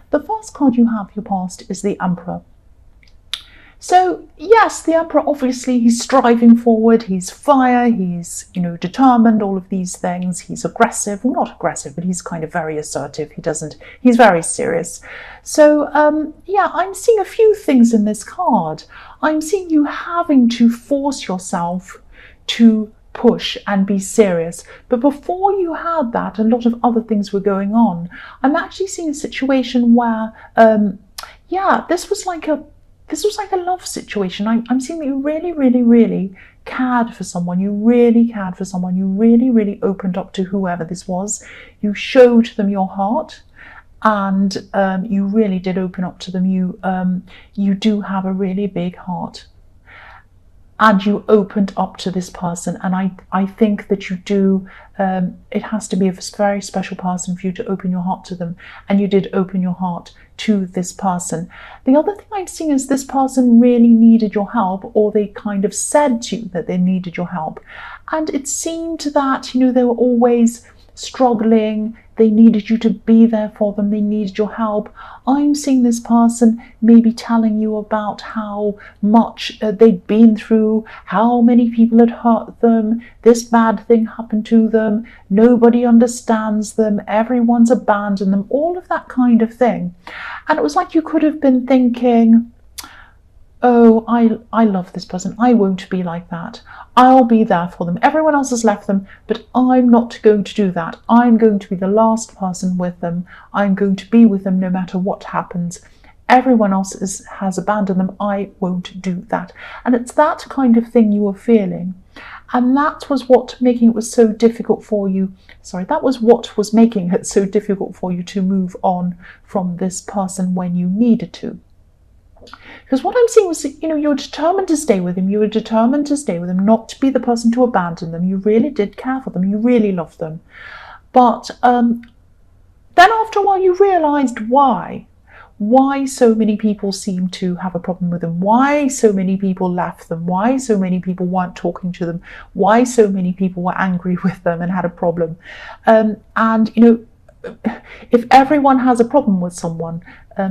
The first card you have, your past, is the Emperor. So yes, the Emperor, obviously, he's striving forward, he's fire, he's, determined, all of these things. He's aggressive, well, not aggressive, but he's kind of very assertive. He's very serious. So yeah, I'm seeing a few things in this card. I'm seeing you having to force yourself to push and be serious. But before you had that, a lot of other things were going on. I'm actually seeing a situation where, yeah, this was like a love situation. I'm seeing that you really, really, really cared for someone. You really cared for someone. You really, really opened up to whoever this was. You showed them your heart, and you really did open up to them. You do have a really big heart, and you opened up to this person. And I think that you do, it has to be a very special person for you to open your heart to them. And you did open your heart to this person. The other thing I'm seeing is this person really needed your help, or they kind of said to you that they needed your help. And it seemed that, they were always struggling. They needed you to be there for them. They needed your help. I'm seeing this person maybe telling you about how much they'd been through, how many people had hurt them, this bad thing happened to them, nobody understands them, everyone's abandoned them, all of that kind of thing. And it was like you could have been thinking, oh, I love this person. I won't be like that. I'll be there for them. Everyone else has left them, but I'm not going to do that. I'm going to be the last person with them. I'm going to be with them no matter what happens. Everyone else has abandoned them. I won't do that. And it's that kind of thing you were feeling. And that was what making it was so difficult for you. That was what was making it so difficult for you to move on from this person when you needed to. Because what I'm seeing was, you're determined to stay with him. You were determined to stay with him, not to be the person to abandon them. You really did care for them. You really loved them. But then after a while, you realised why so many people seemed to have a problem with them, why so many people left them, why so many people weren't talking to them, why so many people were angry with them and had a problem. And if everyone has a problem with someone,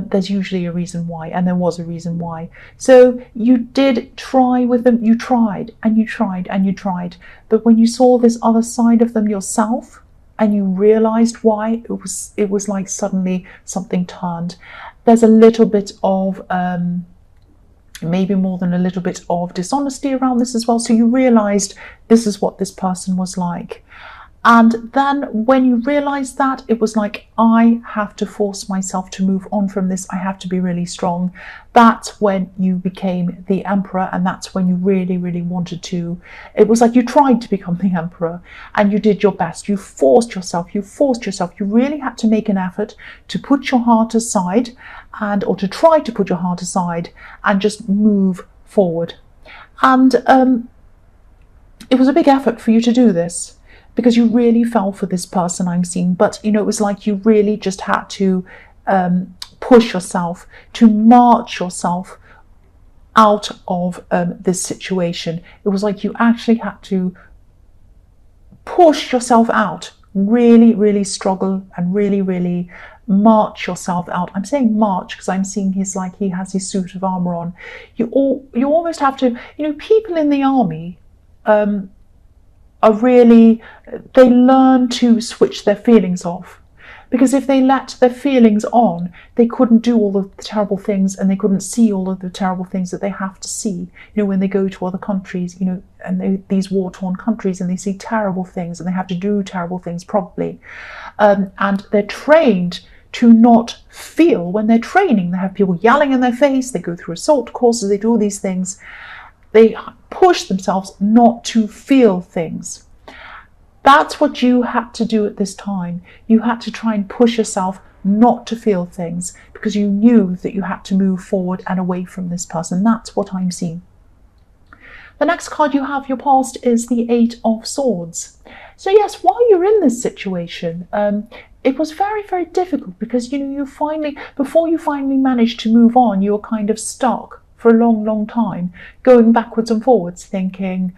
there's usually a reason why, and there was a reason why. So you did try with them, you tried and you tried and you tried, but when you saw this other side of them yourself and you realized why, it was like suddenly something turned. There's a little bit of maybe more than a little bit of dishonesty around this as well. So you realized this is what this person was like. And then when you realized that, it was like, I have to force myself to move on from this. I have to be really strong. That's when you became the Emperor, and that's when you really, really wanted to. It was like you tried to become the Emperor and you did your best. You forced yourself. You really had to make an effort to put your heart aside or to try to put your heart aside and just move forward. And it was a big effort for you to do this, because you really fell for this person I'm seeing. But, it was like you really just had to push yourself, to march yourself out of this situation. It was like you actually had to push yourself out, really, really struggle and really, really march yourself out. I'm saying march because I'm seeing he has his suit of armor on. You almost have to, people in the army, they learn to switch their feelings off, because if they let their feelings on, they couldn't do all of the terrible things, and they couldn't see all of the terrible things that they have to see, when they go to other countries, and these war-torn countries, and they see terrible things, and they have to do terrible things probably, and they're trained to not feel. When they're training, they have people yelling in their face, they go through assault courses, they do all these things. They push themselves not to feel things. That's what you had to do at this time. You had to try and push yourself not to feel things, because you knew that you had to move forward and away from this person. That's what I'm seeing. The next card you have, your past, is the Eight of Swords. So yes, while you're in this situation, it was very, very difficult, because before you finally managed to move on, you were kind of stuck for a long, long time, going backwards and forwards, thinking,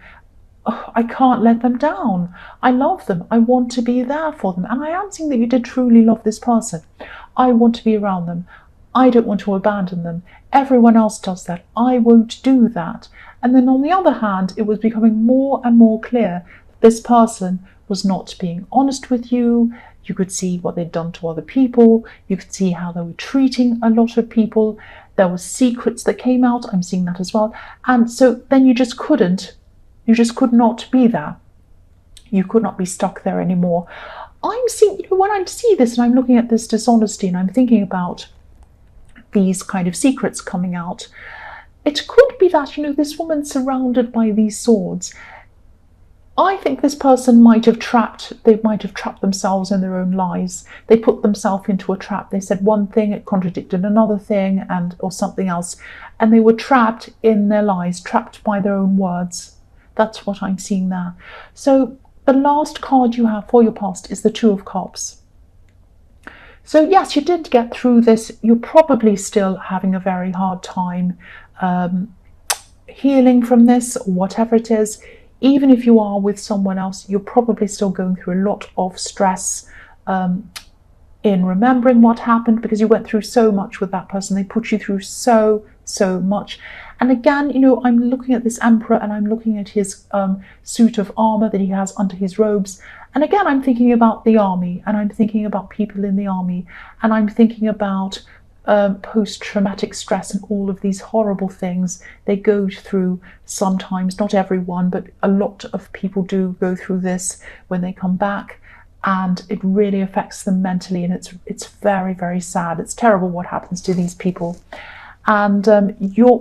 oh, I can't let them down. I love them. I want to be there for them. And I am seeing that you did truly love this person. I want to be around them. I don't want to abandon them. Everyone else does that. I won't do that. And then on the other hand, it was becoming more and more clear that this person was not being honest with you. You could see what they'd done to other people. You could see how they were treating a lot of people. There were secrets that came out. I'm seeing that as well. And so then you just could not be there. You could not be stuck there anymore. I'm seeing, when I see this and I'm looking at this dishonesty and I'm thinking about these kind of secrets coming out, it could be that, this woman's surrounded by these swords. I think this person might have trapped themselves in their own lies. They put themselves into a trap. They said one thing, it contradicted another thing, or something else. And they were trapped in their lies, trapped by their own words. That's what I'm seeing there. So the last card you have for your past is the Two of Cups. So yes, you did get through this. You're probably still having a very hard time healing from this, or whatever it is. Even if you are with someone else, you're probably still going through a lot of stress in remembering what happened, because you went through so much with that person. They put you through so much. And again, I'm looking at this Emperor and I'm looking at his suit of armor that he has under his robes. And again, I'm thinking about the army, and I'm thinking about people in the army, and I'm thinking about post-traumatic stress and all of these horrible things they go through sometimes. Not everyone, but a lot of people do go through this when they come back, and it really affects them mentally, and it's very, very sad. It's terrible what happens to these people. And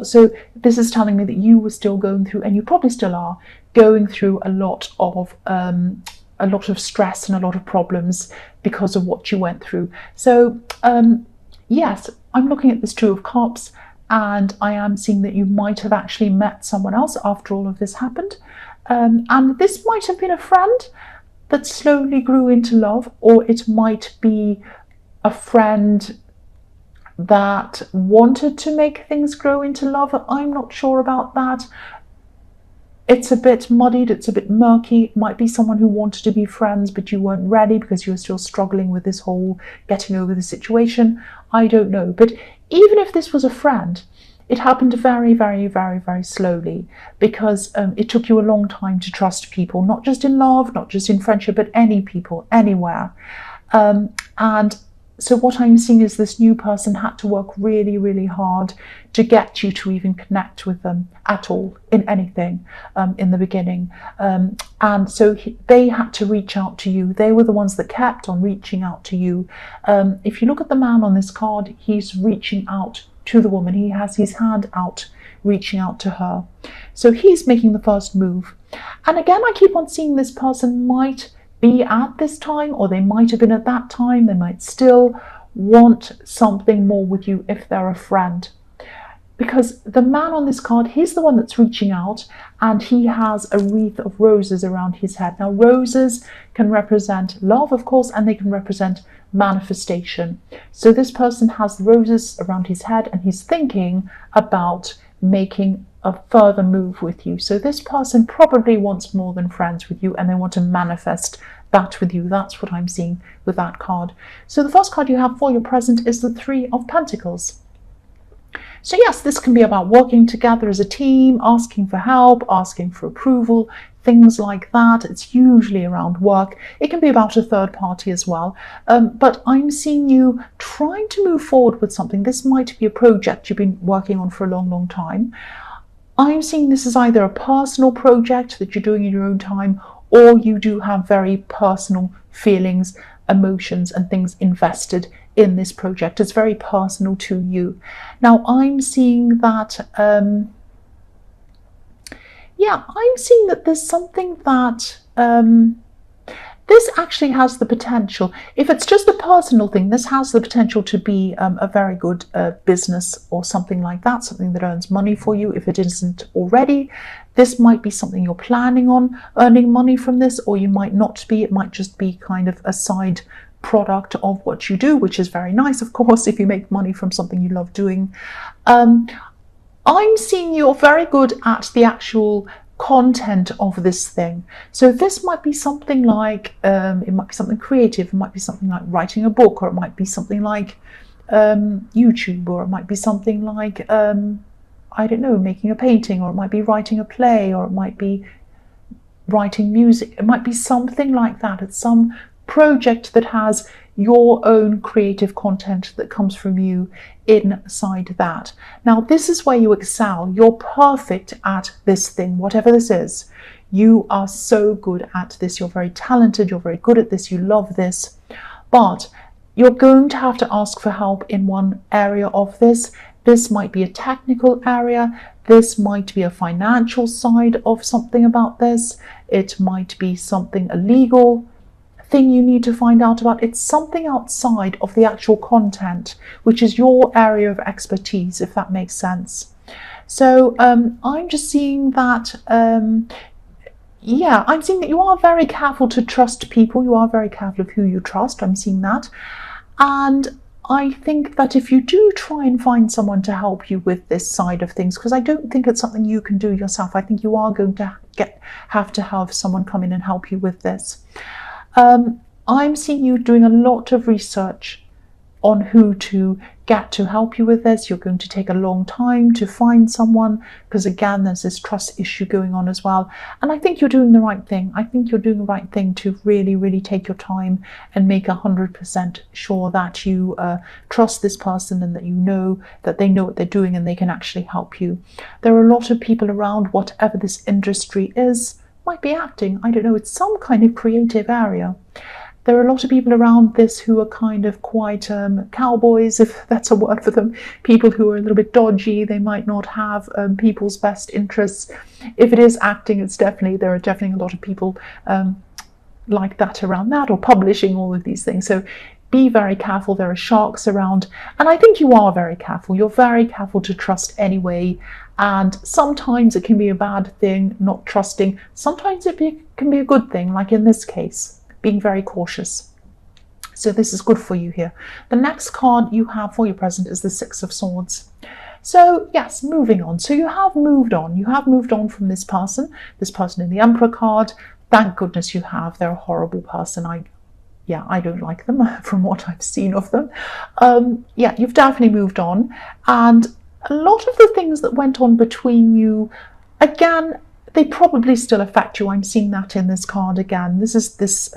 so this is telling me that you were still going through, and you probably still are going through a lot of stress and a lot of problems because of what you went through. So yes, I'm looking at this Two of Cups, and I am seeing that you might have actually met someone else after all of this happened. And this might have been a friend that slowly grew into love, or it might be a friend that wanted to make things grow into love. I'm not sure about that. It's a bit muddied, it's a bit murky. It might be someone who wanted to be friends, but you weren't ready because you were still struggling with this whole getting over the situation. I don't know. But even if this was a friend, it happened very, very, very, very slowly, because it took you a long time to trust people, not just in love, not just in friendship, but any people, anywhere. And so what I'm seeing is this new person had to work really, really hard to get you to even connect with them at all in anything in the beginning. And so they had to reach out to you. They were the ones that kept on reaching out to you. If you look at the man on this card, he's reaching out to the woman. He has his hand out, reaching out to her. So he's making the first move. And again, I keep on seeing this person might be at this time, or they might have been at that time. They might still want something more with you if they're a friend, because the man on this card, he's the one that's reaching out, and he has a wreath of roses around his head. Now, roses can represent love, of course, and they can represent manifestation. So this person has roses around his head, and he's thinking about making a further move with you. So this person probably wants more than friends with you, and they want to manifest that with you. That's what I'm seeing with that card. So the first card you have for your present is the Three of Pentacles. So yes, this can be about working together as a team, asking for help, asking for approval, things like that. It's usually around work. It can be about a third party as well. But I'm seeing you trying to move forward with something. This might be a project you've been working on for a long, long time. I'm seeing this as either a personal project that you're doing in your own time, or you do have very personal feelings, emotions, and things invested in this project. It's very personal to you. Now, I'm seeing that, I'm seeing that there's something that, this actually has the potential, if it's just a personal thing, this has the potential to be a very good business or something like that, something that earns money for you. If it isn't already, this might be something you're planning on earning money from this, or you might not be. It might just be kind of a side product of what you do, which is very nice, of course, if you make money from something you love doing. I'm seeing you're very good at the actual content of this thing. So this might be something like, it might be something creative, it might be something like writing a book, or it might be something like YouTube, or it might be something like, I don't know, making a painting, or it might be writing a play, or it might be writing music. It might be something like that. It's some project that has your own creative content that comes from you inside that. Now, this is where you excel. You're perfect at this thing, whatever this is. You are so good at this. You're very talented. You're very good at this. You love this. But you're going to have to ask for help in one area of this. This might be a technical area. This might be a financial side of something about this. It might be something, a legal thing you need to find out about. It's something outside of the actual content, which is your area of expertise, if that makes sense. So I'm just seeing that, yeah, I'm seeing that you are very careful to trust people. You are very careful of who you trust. I'm seeing that. And I think that if you do try and find someone to help you with this side of things, because I don't think it's something you can do yourself, I think you are going to have to have someone come in and help you with this. I'm seeing you doing a lot of research on who to get to help you with this. You're going to take a long time to find someone, because again, there's this trust issue going on as well. And I think you're doing the right thing. I think you're doing the right thing to really, really take your time and make 100% sure that you trust this person, and that you know that they know what they're doing and they can actually help you. There are a lot of people around, whatever this industry is. Might be acting, I don't know, it's some kind of creative area. There are a lot of people around this who are kind of quite cowboys, if that's a word for them, people who are a little bit dodgy. They might not have people's best interests. If it is acting, there are definitely a lot of people like that around that, or publishing, all of these things. So be very careful. There are sharks around, and I think you are very careful. You're very careful to trust anyway. And sometimes it can be a bad thing, not trusting. Sometimes it can be a good thing, like in this case, being very cautious. So this is good for you here. The next card you have for your present is the Six of Swords. So yes, moving on. So you have moved on. You have moved on from this person in the Emperor card. Thank goodness you have. They're a horrible person. I don't like them from what I've seen of them. Yeah, you've definitely moved on. And a lot of the things that went on between you, again, they probably still affect you. I'm seeing that in this card again. This is this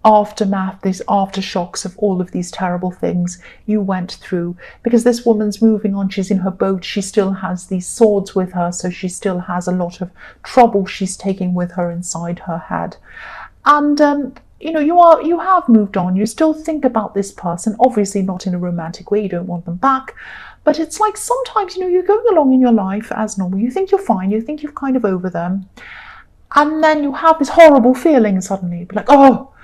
aftermath, these aftershocks of all of these terrible things you went through. Because this woman's moving on, she's in her boat, she still has these swords with her, so she still has a lot of trouble she's taking with her inside her head. And you have moved on. You still think about this person, obviously not in a romantic way, you don't want them back. But it's like sometimes, you're going along in your life as normal. You think you're fine. You think you're kind of over them. And then you have this horrible feeling suddenly. Like, oh,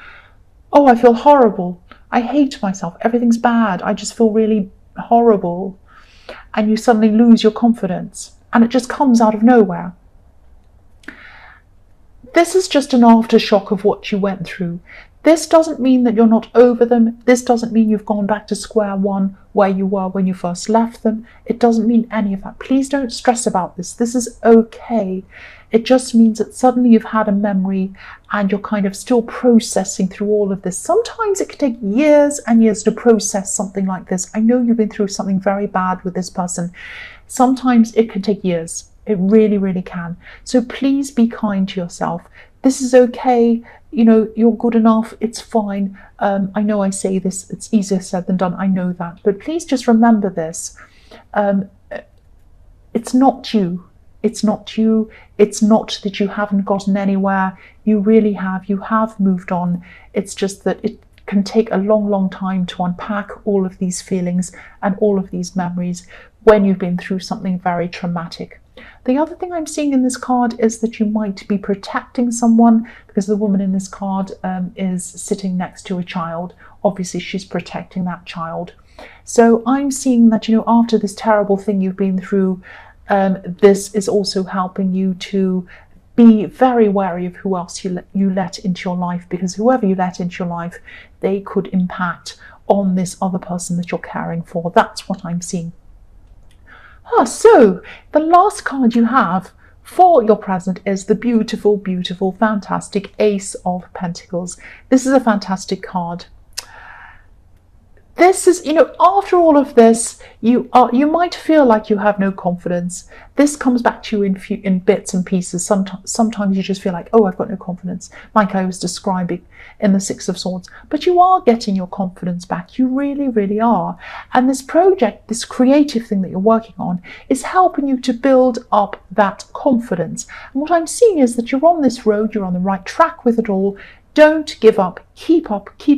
I feel horrible. I hate myself. Everything's bad. I just feel really horrible. And you suddenly lose your confidence. And it just comes out of nowhere. This is just an aftershock of what you went through. This doesn't mean that you're not over them. This doesn't mean you've gone back to square one where you were when you first left them. It doesn't mean any of that. Please don't stress about this. This is okay. It just means that suddenly you've had a memory and you're kind of still processing through all of this. Sometimes it can take years and years to process something like this. I know you've been through something very bad with this person. Sometimes it can take years. It really, really can. So please be kind to yourself. This is okay. You're good enough. It's fine. I know I say this, it's easier said than done. I know that. But please just remember this. It's not you. It's not you. It's not that you haven't gotten anywhere. You really have. You have moved on. It's just that it can take a long, long time to unpack all of these feelings and all of these memories when you've been through something very traumatic. The other thing I'm seeing in this card is that you might be protecting someone, because the woman in this card is sitting next to a child. Obviously, she's protecting that child. So I'm seeing that, after this terrible thing you've been through, this is also helping you to be very wary of who else you let into your life, because whoever you let into your life, they could impact on this other person that you're caring for. That's what I'm seeing. So the last card you have for your present is the beautiful, beautiful, fantastic Ace of Pentacles. This is a fantastic card. This is, after all of this, you might feel like you have no confidence. This comes back to you in bits and pieces. Sometimes you just feel like, oh, I've got no confidence, like I was describing in the Six of Swords. But you are getting your confidence back. You really, really are. And this project, this creative thing that you're working on, is helping you to build up that confidence. And what I'm seeing is that you're on this road, you're on the right track with it all. Don't give up, keep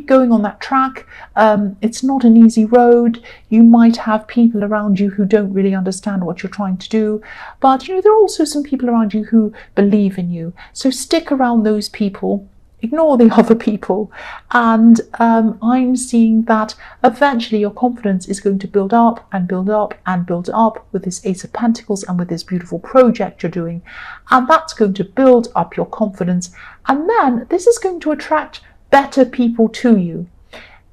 going on that track. It's not an easy road. You might have people around you who don't really understand what you're trying to do, but there are also some people around you who believe in you. So stick around those people, ignore the other people, and I'm seeing that eventually your confidence is going to build up and build up and build up with this Ace of Pentacles and with this beautiful project you're doing, and that's going to build up your confidence, and then this is going to attract better people to you.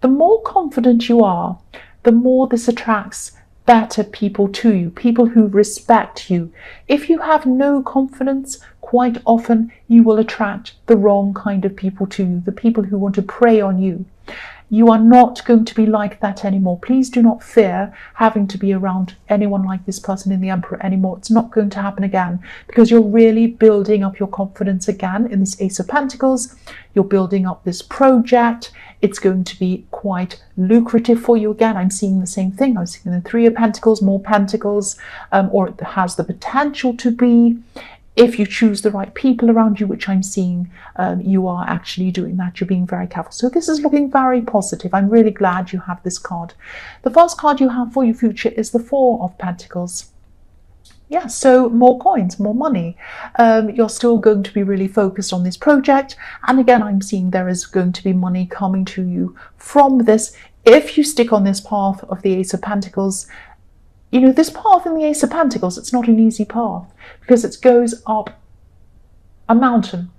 The more confident you are, the more this attracts better people to you, people who respect you. If you have no confidence, quite often you will attract the wrong kind of people to you, the people who want to prey on you. You are not going to be like that anymore. Please do not fear having to be around anyone like this person in the Emperor anymore. It's not going to happen again, because you're really building up your confidence again in this Ace of Pentacles. You're building up this project. It's going to be quite lucrative for you again. I'm seeing the same thing. I'm seeing the Three of Pentacles, more Pentacles, or it has the potential to be. If you choose the right people around you, which I'm seeing, you are actually doing that. You're being very careful. So this is looking very positive. I'm really glad you have this card. The first card you have for your future is the Four of Pentacles. Yeah, so more coins, more money. You're still going to be really focused on this project. And again, I'm seeing there is going to be money coming to you from this. If you stick on this path of the Ace of Pentacles, this path in the Ace of Pentacles, it's not an easy path, because it goes up a mountain.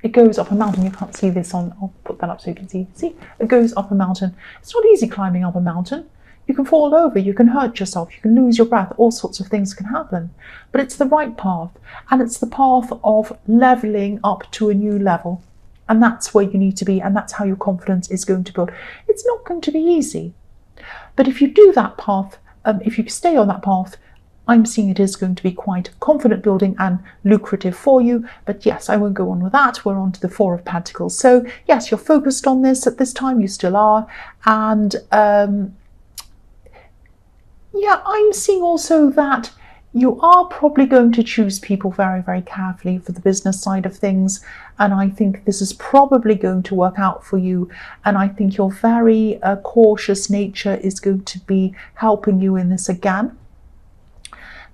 It goes up a mountain. You can't see this on, I'll put that up so you can see. See, it goes up a mountain. It's not easy climbing up a mountain. You can fall over, you can hurt yourself, you can lose your breath, all sorts of things can happen. But it's the right path, and it's the path of leveling up to a new level. And that's where you need to be, and that's how your confidence is going to build. It's not going to be easy. But if you do that path, if you stay on that path, I'm seeing it is going to be quite confident building and lucrative for you. But yes, I won't go on with that. We're on to the Four of Pentacles. So yes, you're focused on this at this time. You still are. And yeah, I'm seeing also that you are probably going to choose people very, very carefully for the business side of things. And I think this is probably going to work out for you. And I think your very cautious nature is going to be helping you in this again.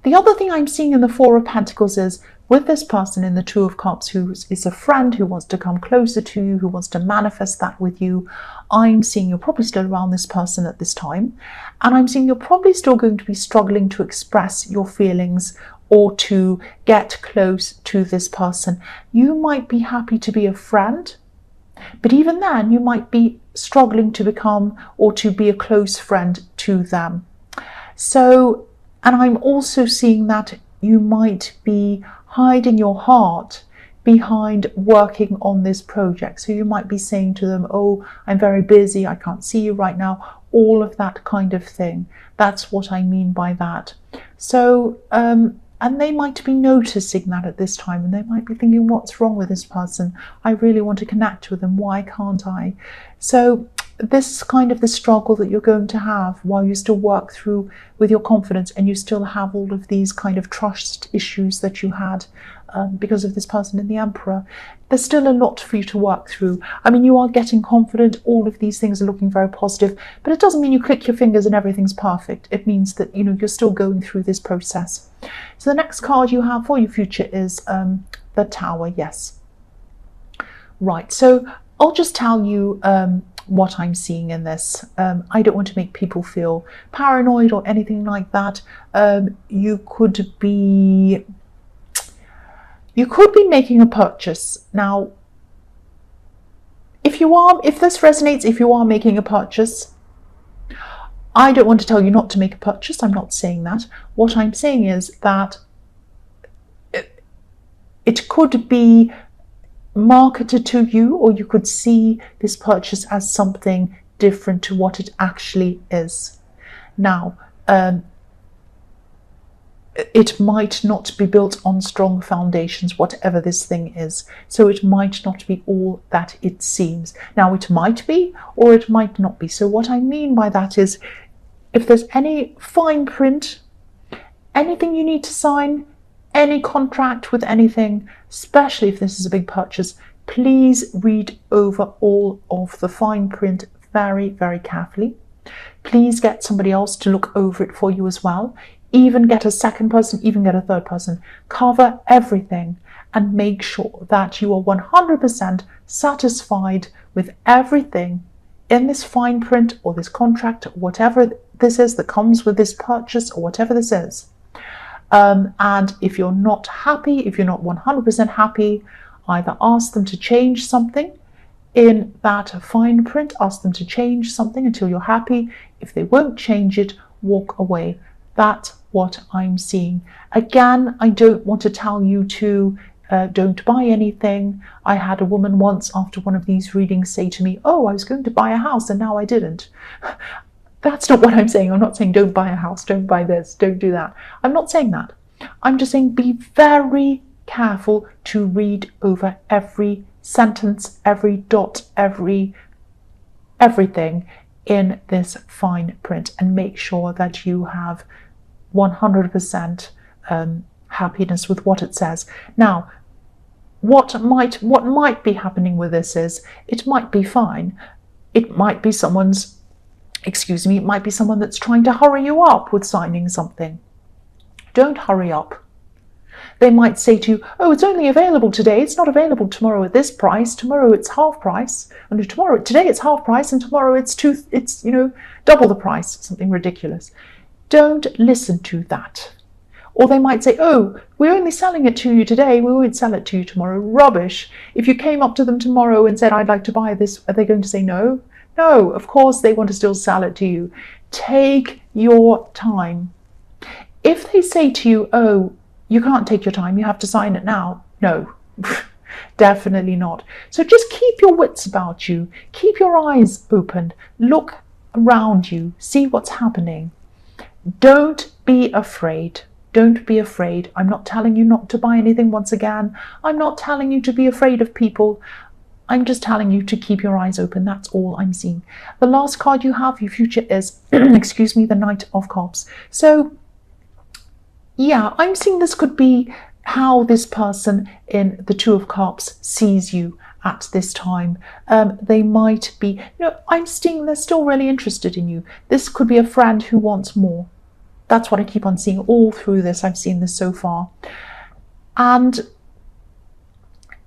The other thing I'm seeing in the Four of Pentacles is with this person in the Two of Cups who is a friend, who wants to come closer to you, who wants to manifest that with you. I'm seeing you're probably still around this person at this time. And I'm seeing you're probably still going to be struggling to express your feelings or to get close to this person. You might be happy to be a friend, but even then you might be struggling to become or to be a close friend to them. So, and I'm also seeing that you might be hiding your heart behind working on this project. So you might be saying to them, oh, I'm very busy, I can't see you right now, all of that kind of thing. That's what I mean by that. So, and they might be noticing that at this time, and they might be thinking, what's wrong with this person? I really want to connect with them. Why can't I? So this is kind of the struggle that you're going to have while you still work through with your confidence, and you still have all of these kind of trust issues that you had because of this person in the Emperor. There's still a lot for you to work through. I mean, you are getting confident. All of these things are looking very positive, but it doesn't mean you click your fingers and everything's perfect. It means that, you're still going through this process. So the next card you have for your future is the Tower. Yes. Right. So I'll just tell you what I'm seeing in this. I don't want to make people feel paranoid or anything like that. You could be making a purchase. Now, if this resonates, if you are making a purchase, I don't want to tell you not to make a purchase. I'm not saying that. What I'm saying is that it could be marketed to you, or you could see this purchase as something different to what it actually is. Now, it might not be built on strong foundations, whatever this thing is. So it might not be all that it seems. Now, it might be, or it might not be. So what I mean by that is, if there's any fine print, anything you need to sign, any contract with anything, especially if this is a big purchase, please read over all of the fine print very, very carefully. Please get somebody else to look over it for you as well. Even get a second person, even get a third person. Cover everything and make sure that you are 100% satisfied with everything in this fine print or this contract, or whatever this is that comes with this purchase, or whatever this is. And if you're not happy, if you're not 100% happy, either ask them to change something in that fine print, ask them to change something until you're happy. If they won't change it, walk away. That's what I'm seeing. Again, I don't want to tell you to don't buy anything. I had a woman once after one of these readings say to me, oh, I was going to buy a house and now I didn't. That's not what I'm saying. I'm not saying don't buy a house, don't buy this, don't do that. I'm not saying that. I'm just saying be very careful to read over every sentence, every dot, everything in this fine print, and make sure that you have 100% happiness with what it says. Now, what might be happening with this is, it might be fine. It might be someone's, it might be someone that's trying to hurry you up with signing something. Don't hurry up. They might say to you, oh, it's only available today. It's not available tomorrow at this price. Tomorrow it's half price. And today it's half price, and tomorrow it's double the price, something ridiculous. Don't listen to that. Or they might say, oh, we're only selling it to you today. We won't sell it to you tomorrow. Rubbish. If you came up to them tomorrow and said, I'd like to buy this, are they going to say no? No, of course they want to still sell it to you. Take your time. If they say to you, oh, you can't take your time, you have to sign it now. No, definitely not. So just keep your wits about you. Keep your eyes open. Look around you. See what's happening. Don't be afraid. Don't be afraid. I'm not telling you not to buy anything once again. I'm not telling you to be afraid of people. I'm just telling you to keep your eyes open. That's all I'm seeing. The last card you have, your future, is, the Knight of Cups. So, yeah, I'm seeing this could be how this person in the Two of Cups sees you at this time. They might be, I'm seeing they're still really interested in you. This could be a friend who wants more. That's what I keep on seeing all through this. I've seen this so far. And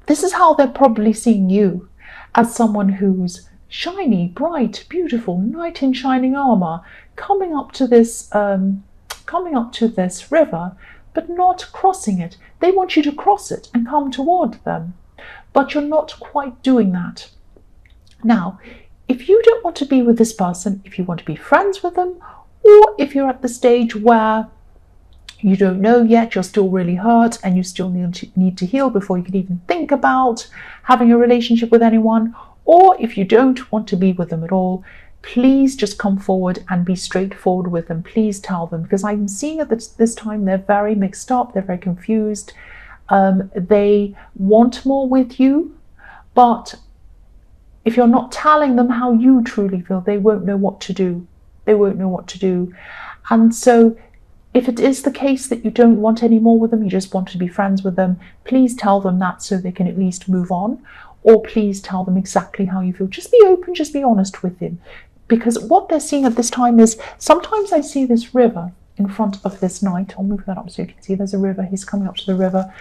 this is how they're probably seeing you, as someone who's shiny, bright, beautiful, knight in shining armor, coming up to this river, but not crossing it. They want you to cross it and come toward them, but you're not quite doing that. Now, if you don't want to be with this person, if you want to be friends with them, or if you're at the stage where you don't know yet, you're still really hurt and you still need to heal before you can even think about having a relationship with anyone, or if you don't want to be with them at all, please just come forward and be straightforward with them. Please tell them, because I'm seeing at this time they're very mixed up, they're very confused. They want more with you, but if you're not telling them how you truly feel, they won't know what to do. They won't know what to do. And so if it is the case that you don't want any more with them, you just want to be friends with them, please tell them that so they can at least move on. Or please tell them exactly how you feel. Just be open, just be honest with them. Because what they're seeing at this time is, sometimes I see this river in front of this knight. I'll move that up so you can see there's a river. He's coming up to the river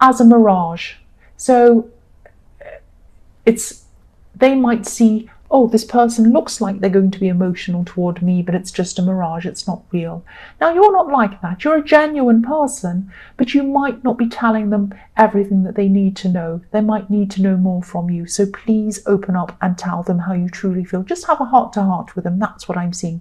as a mirage. So they might see, oh, this person looks like they're going to be emotional toward me, but it's just a mirage, it's not real. Now, you're not like that. You're a genuine person, but you might not be telling them everything that they need to know. They might need to know more from you. So please open up and tell them how you truly feel. Just have a heart-to-heart with them. That's what I'm seeing.